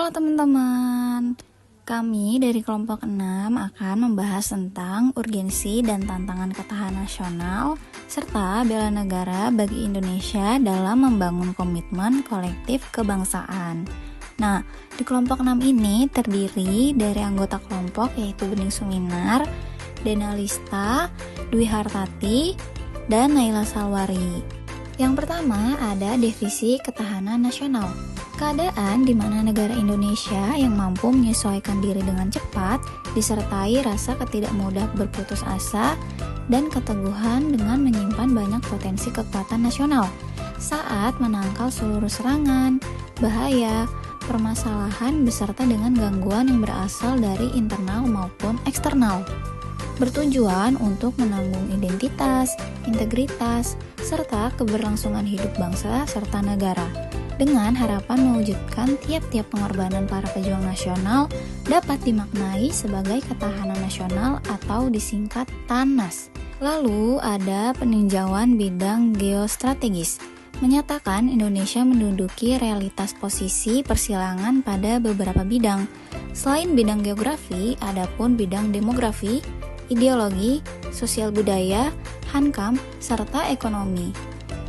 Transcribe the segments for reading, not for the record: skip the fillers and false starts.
Halo teman-teman, kami dari kelompok 6 akan membahas tentang urgensi dan tantangan ketahanan nasional serta bela negara bagi Indonesia dalam membangun komitmen kolektif kebangsaan. Nah, di kelompok 6 ini terdiri dari anggota kelompok yaitu Bening Suminar, Dena Lista, Dwi Hartati, dan Naila Salwari. Yang pertama ada divisi ketahanan nasional. Keadaan di mana negara Indonesia yang mampu menyesuaikan diri dengan cepat disertai rasa ketidakmudah berputus asa dan keteguhan dengan menyimpan banyak potensi kekuatan nasional saat menangkal seluruh serangan, bahaya, permasalahan beserta dengan gangguan yang berasal dari internal maupun eksternal. Bertujuan untuk menanggung identitas, integritas, serta keberlangsungan hidup bangsa serta negara, dengan harapan mewujudkan tiap-tiap pengorbanan para pejuang nasional dapat dimaknai sebagai ketahanan nasional atau disingkat TANNAS. Lalu ada peninjauan bidang geostrategis, menyatakan Indonesia menduduki realitas posisi persilangan pada beberapa bidang. Selain bidang geografi, adapun bidang demografi, ideologi, sosial budaya, hankam, serta ekonomi.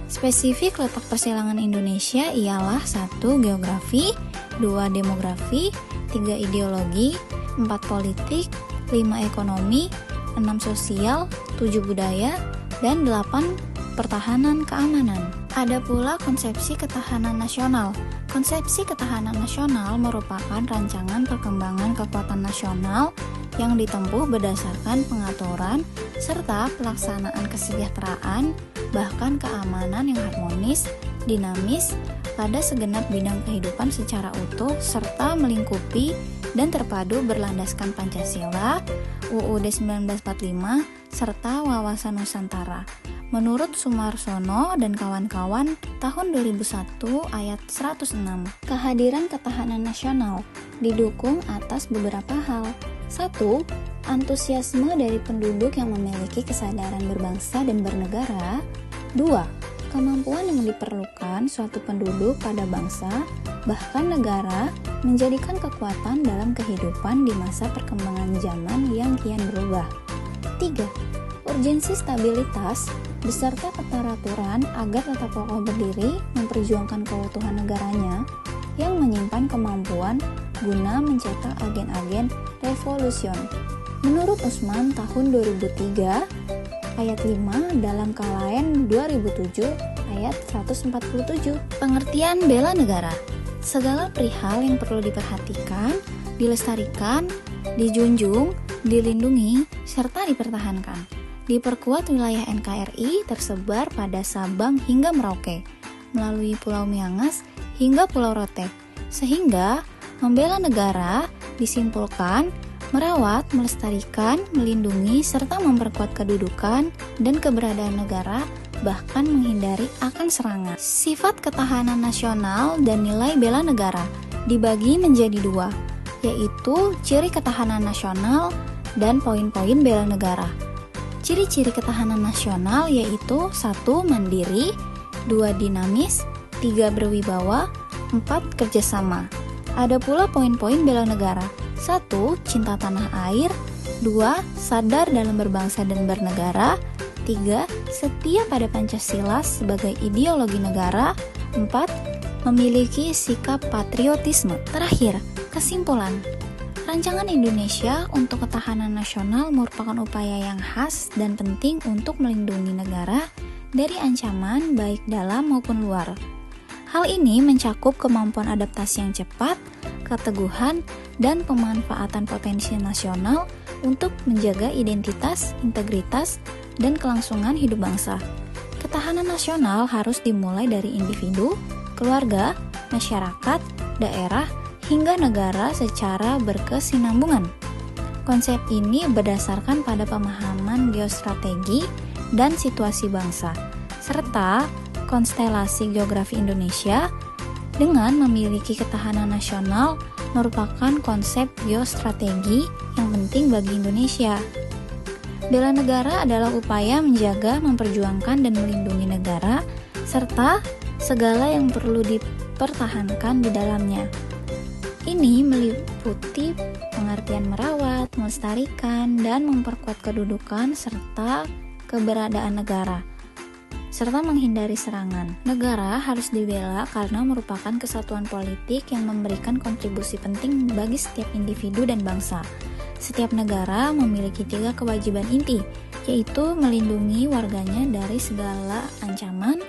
Spesifik letak persilangan Indonesia ialah 1. Geografi, 2. Demografi, 3. Ideologi, 4. Politik, 5. Ekonomi, 6. Sosial, 7. Budaya, dan 8. Pertahanan keamanan. Ada pula konsepsi ketahanan nasional. Konsepsi ketahanan nasional merupakan rancangan perkembangan kekuatan nasional yang ditempuh berdasarkan pengaturan serta pelaksanaan kesejahteraan, bahkan keamanan yang harmonis, dinamis, pada segenap bidang kehidupan secara utuh serta melingkupi dan terpadu berlandaskan Pancasila, UUD 1945, serta wawasan Nusantara. Menurut Sumarsono dan kawan-kawan, tahun 2001 ayat 106, kehadiran ketahanan nasional didukung atas beberapa hal. 1. Antusiasme dari penduduk yang memiliki kesadaran berbangsa dan bernegara. 2. Kemampuan yang diperlukan suatu penduduk pada bangsa, bahkan negara, menjadikan kekuatan dalam kehidupan di masa perkembangan zaman yang kian berubah. 3. Urgensi stabilitas beserta keteraturan agar tetap kokoh berdiri memperjuangkan keutuhan negaranya yang menyimpan kemampuan guna mencetak agen-agen revolusi. Menurut Usman tahun 2003 ayat 5 dalam Kalaen 2007 ayat 147. Pengertian bela negara. Segala perihal yang perlu diperhatikan, dilestarikan, dijunjung, dilindungi, serta dipertahankan. Diperkuat wilayah NKRI tersebar pada Sabang hingga Merauke, melalui Pulau Miangas hingga Pulau Rote, sehingga membela negara disimpulkan merawat, melestarikan, melindungi, serta memperkuat kedudukan dan keberadaan negara, bahkan menghindari akan serangan. Sifat ketahanan nasional dan nilai bela negara dibagi menjadi 2, yaitu ciri ketahanan nasional dan poin-poin bela negara. Ciri-ciri ketahanan nasional yaitu 1. Mandiri, 2. Dinamis, 3. Berwibawa, 4. Kerjasama. Ada pula poin-poin bela negara. 1. Cinta tanah air, 2. Sadar dalam berbangsa dan bernegara, 3. Setia pada Pancasila sebagai ideologi negara, 4. Memiliki sikap patriotisme. Terakhir, kesimpulan. Rancangan Indonesia untuk ketahanan nasional merupakan upaya yang khas dan penting untuk melindungi negara dari ancaman baik dalam maupun luar. Hal ini mencakup kemampuan adaptasi yang cepat, keteguhan, dan pemanfaatan potensi nasional untuk menjaga identitas, integritas, dan kelangsungan hidup bangsa. Ketahanan nasional harus dimulai dari individu, keluarga, masyarakat, daerah, hingga negara secara berkesinambungan. Konsep ini berdasarkan pada pemahaman geostrategi dan situasi bangsa, serta konstelasi geografi Indonesia dengan memiliki ketahanan nasional merupakan konsep geostrategi yang penting bagi Indonesia. Bela negara adalah upaya menjaga, memperjuangkan, dan melindungi negara, serta segala yang perlu dipertahankan di dalamnya. Ini meliputi pengertian merawat, melestarikan, dan memperkuat kedudukan serta keberadaan negara, serta menghindari serangan. Negara harus dibela karena merupakan kesatuan politik yang memberikan kontribusi penting bagi setiap individu dan bangsa. Setiap negara memiliki 3 kewajiban inti, yaitu melindungi warganya dari segala ancaman,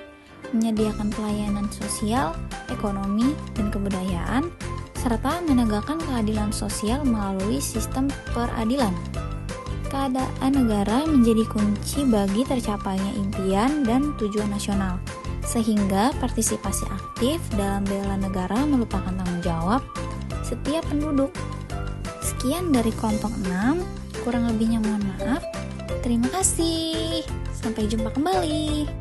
menyediakan pelayanan sosial, ekonomi, dan kebudayaan, serta menegakkan keadilan sosial melalui sistem peradilan. Keadaan negara menjadi kunci bagi tercapainya impian dan tujuan nasional, sehingga partisipasi aktif dalam bela negara merupakan tanggung jawab setiap penduduk. Sekian dari kelompok 6, kurang lebihnya mohon maaf. Terima kasih. Sampai jumpa kembali.